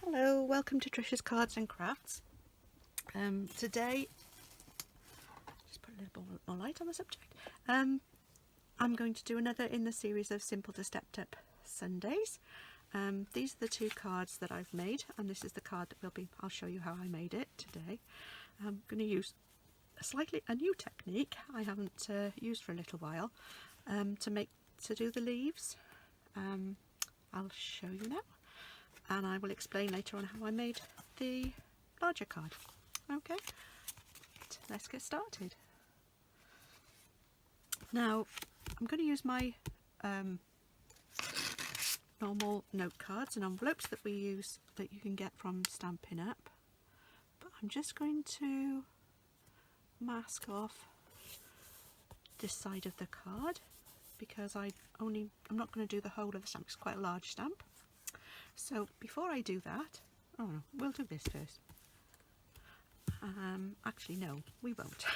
Hello, welcome to Tricia's Cards and Crafts. Today, just put a little more light on the subject. I'm going to do another in the series of Simple to Stepped Up Sundays. These are the two cards that I've made, and this is the card that I'll show you how I made it today. I'm going to use a new technique I haven't used for a little while to do the leaves. I'll show you now. And I will explain later on how I made the larger card. Okay, let's get started. Now, I'm going to use my normal note cards and envelopes that you can get from Stampin' Up. But I'm just going to mask off this side of the card because I'm not going to do the whole of the stamp. It's quite a large stamp. So before I do that, oh no, we'll do this first. Actually no, we won't.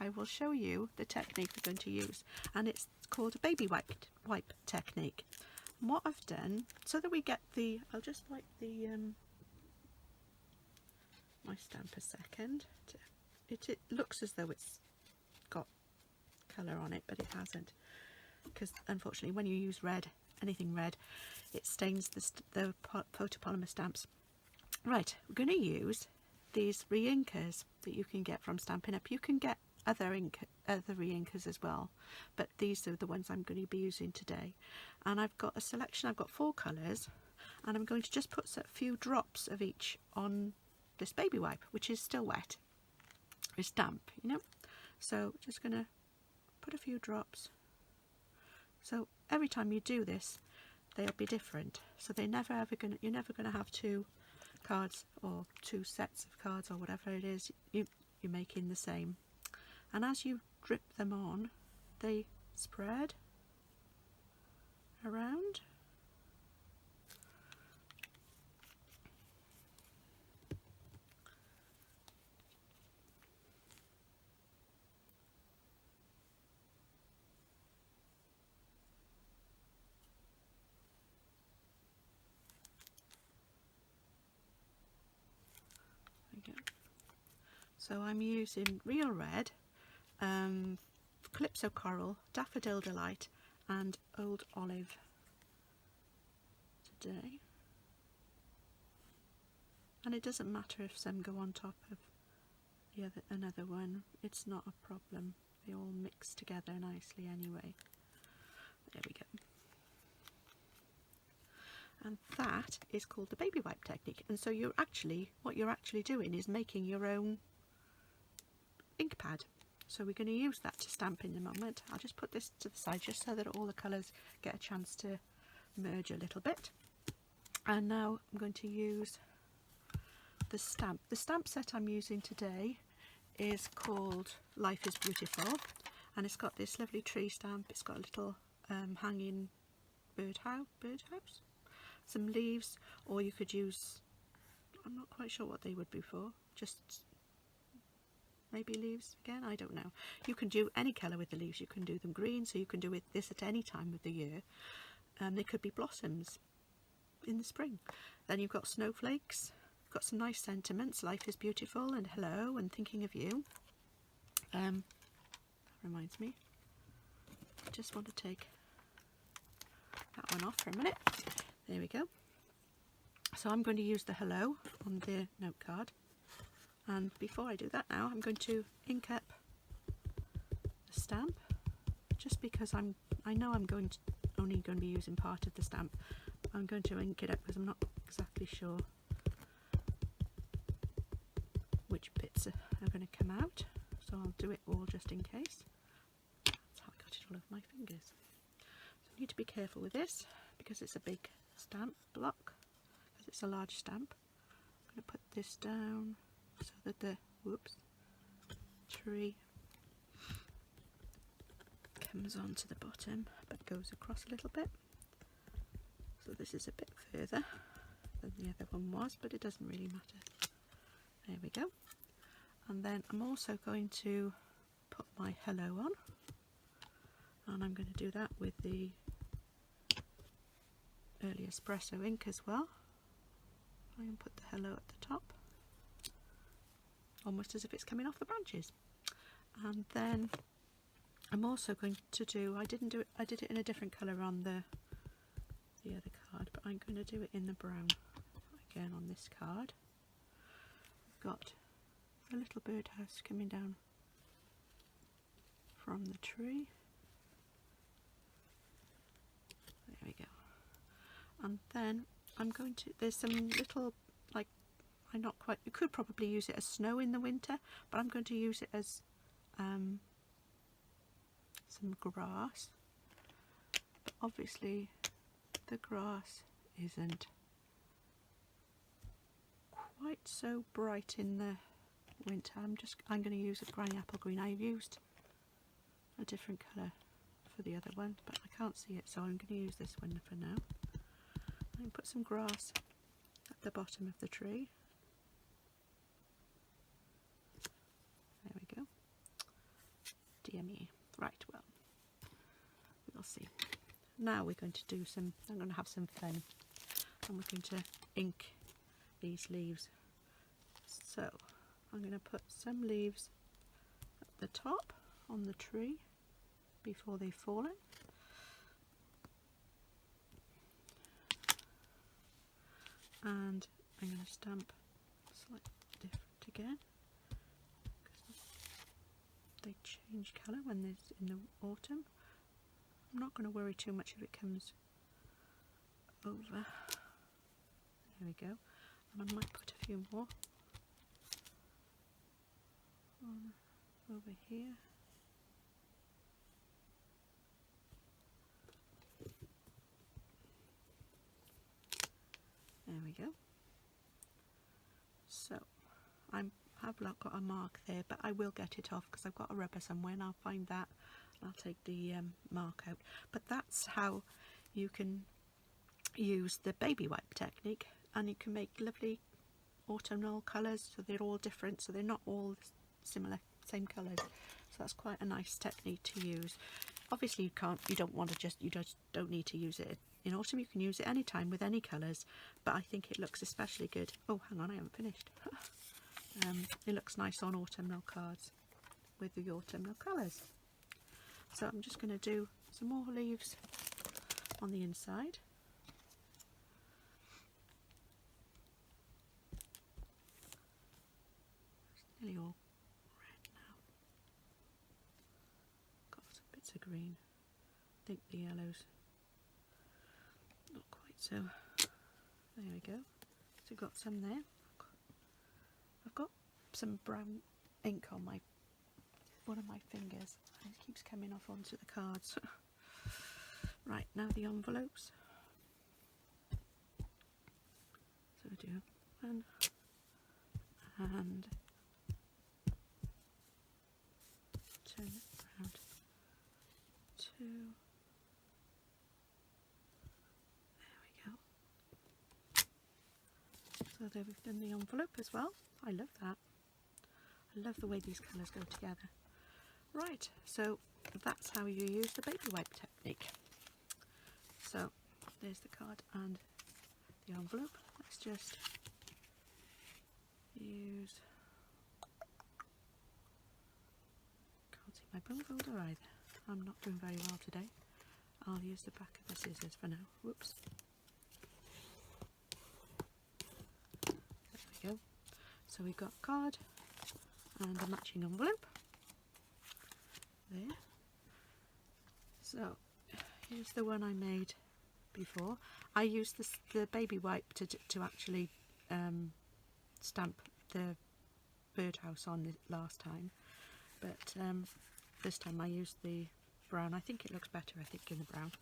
I will show you the technique we're going to use, and it's called a baby wipe technique. And what I've done, so that we get I'll just wipe my stamp a second. It looks as though it's got colour on it, but it hasn't, because unfortunately when you use anything red, it stains the photopolymer stamps. Right, we're going to use these re-inkers that you can get from Stampin' Up. You can get other re-inkers as well, but these are the ones I'm going to be using today. And I've got a selection, I've got 4 colours, and I'm going to just put a few drops of each on this baby wipe, which is still wet. It's damp, you know. So just going to put a few drops. So every time you do this, they'll be different. So you're never going to have 2 cards or 2 sets of cards or whatever it is you're making the same. And as you drip them on, they spread around. So I'm using Real Red, Calypso Coral, Daffodil Delight and Old Olive today. And it doesn't matter if some go on top of another one, it's not a problem. They all mix together nicely anyway. There we go. And that is called the baby wipe technique. And so what you're actually doing is making your own ink pad. So we're going to use that to stamp in a moment. I'll just put this to the side just so that all the colours get a chance to merge a little bit. And now I'm going to use the stamp. The stamp set I'm using today is called Life is Beautiful, and it's got this lovely tree stamp. It's got a little hanging birdhouse, some leaves, or you could use, I'm not quite sure what they would be for, just maybe leaves again, I don't know. You can do any colour with the leaves. You can do them green, so you can do this at any time of the year. They could be blossoms in the spring. Then you've got snowflakes, you've got some nice sentiments, life is beautiful and hello and thinking of you. That reminds me, I just want to take that one off for a minute. There we go. So I'm going to use the hello on the note card. And before I do that now, I'm going to ink up the stamp, just because I know I'm only going to be using part of the stamp. I'm going to ink it up because I'm not exactly sure which bits are going to come out. So I'll do it all just in case. That's how I got it all over my fingers. So I need to be careful with this because it's a big stamp block, because it's a large stamp. I'm going to put this down so that the tree comes onto the bottom but goes across a little bit. So this is a bit further than the other one was, but it doesn't really matter. There we go. And then I'm also going to put my hello on, and I'm going to do that with the early espresso ink as well. try and put the hello at the top, almost as if it's coming off the branches. And then I'm also going to do, I did it in a different colour on the other card, but I'm going to do it in the brown again on this card. I've got a little birdhouse coming down from the tree. There we go. And then I'm going to, there's some little, like, I'm not quite, you could probably use it as snow in the winter, but I'm going to use it as some grass. But obviously the grass isn't quite so bright in the winter. I'm going to use a granny apple green. I've used a different colour for the other one, but I can't see it, so I'm going to use this one for now. I'm going to put some grass at the bottom of the tree. There we go. Dear me. Right, well, we'll see. Now we're going to do some, I'm going to have some fun, and we're going to ink these leaves. So I'm going to put some leaves at the top on the tree before they've fallen. And I'm going to stamp slightly different again, because they change colour when there's in the autumn. I'm not going to worry too much if it comes over. There we go. And I might put a few more on over here. There we go. So I've got a mark there, but I will get it off because I've got a rubber somewhere, and I'll find that. I'll take the mark out. But that's how you can use the baby wipe technique, and you can make lovely autumnal colours, so they're all different, so they're not all similar, same colours. So that's quite a nice technique to use. Obviously you just don't need to use it in autumn. You can use it anytime with any colours, but I think it looks especially good. Oh, hang on, I haven't finished. It looks nice on autumnal cards with the autumnal colours. So I'm just going to do some more leaves on the inside. It's nearly all red now. Got some bits of green. I think the yellow's not quite so. There we go. So we've got some there. I've got some brown ink on one of my fingers, and it keeps coming off onto the cards. Right, now the envelopes. So we do one and turn it around, two. There we go. So there we've done the envelope as well. I love that. I love the way these colours go together. Right, so that's how you use the baby wipe technique. So there's the card and the envelope. Let's just use, can't see my bone folder either. I'm not doing very well today. I'll use the back of the scissors for now. Whoops. There we go. So we've got a card and a matching envelope there. So here's the one I made before. I used the baby wipe to actually stamp the birdhouse on it last time, but this time I used the brown. I think it looks better, I think, in the brown.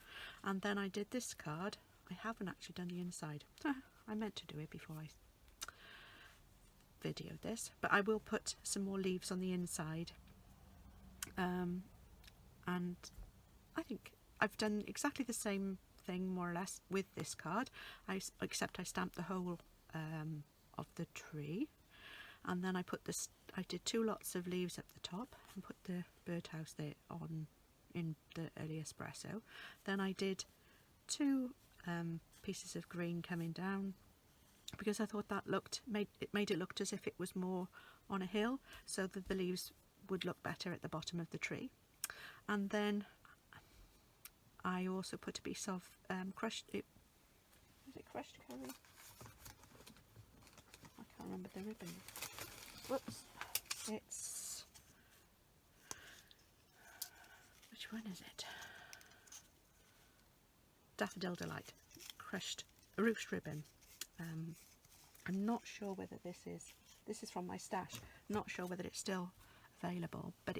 And then I did this card. I haven't actually done the inside. I meant to do it before I videoed this, but I will put some more leaves on the inside. And I think I've done exactly the same thing more or less with this card, except I stamped the whole of the tree, and then I did two lots of leaves at the top and put the birdhouse there on in the early espresso. Then I did two pieces of green coming down because I thought that made it look as if it was more on a hill, so that the leaves would look better at the bottom of the tree. And then I also put a piece of crushed curry? I can't remember the ribbon. Whoops. It's, which one is it? Daffodil Delight crushed ruched ribbon. I'm not sure whether this is from my stash. I'm not sure whether it's still available, but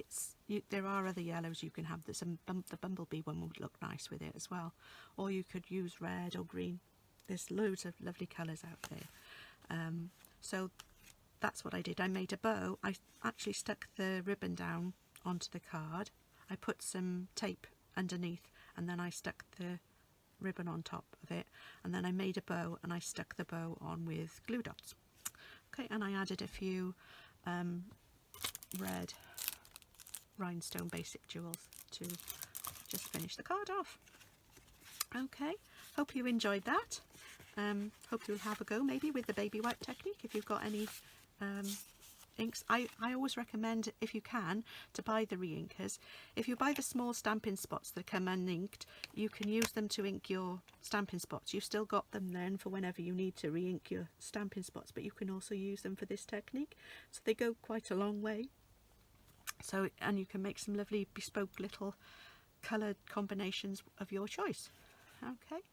there are other yellows you can have. There's the bumblebee one would look nice with it as well, or you could use red or green. There's loads of lovely colours out there. So that's what I did. I made a bow. I actually stuck the ribbon down onto the card. I put some tape underneath, and then I stuck the ribbon on top of it, and then I made a bow and I stuck the bow on with glue dots. Okay, and I added a few red rhinestone basic jewels to just finish the card off. Okay, hope you enjoyed that. Hope you'll have a go maybe with the baby wipe technique if you've got any inks. I always recommend, if you can, to buy the re-inkers. If you buy the small stamping spots that come uninked, you can use them to ink your stamping spots. You've still got them then for whenever you need to re-ink your stamping spots, but you can also use them for this technique. So they go quite a long way. So, and you can make some lovely bespoke little coloured combinations of your choice. Okay.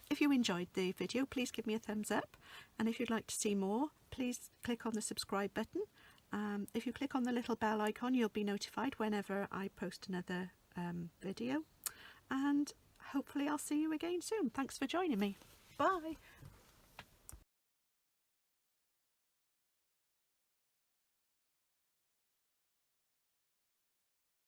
If you enjoyed the video, please give me a thumbs up, and if you'd like to see more, please click on the subscribe button. If you click on the little bell icon, you'll be notified whenever I post another video, and hopefully I'll see you again soon. Thanks for joining me. Bye.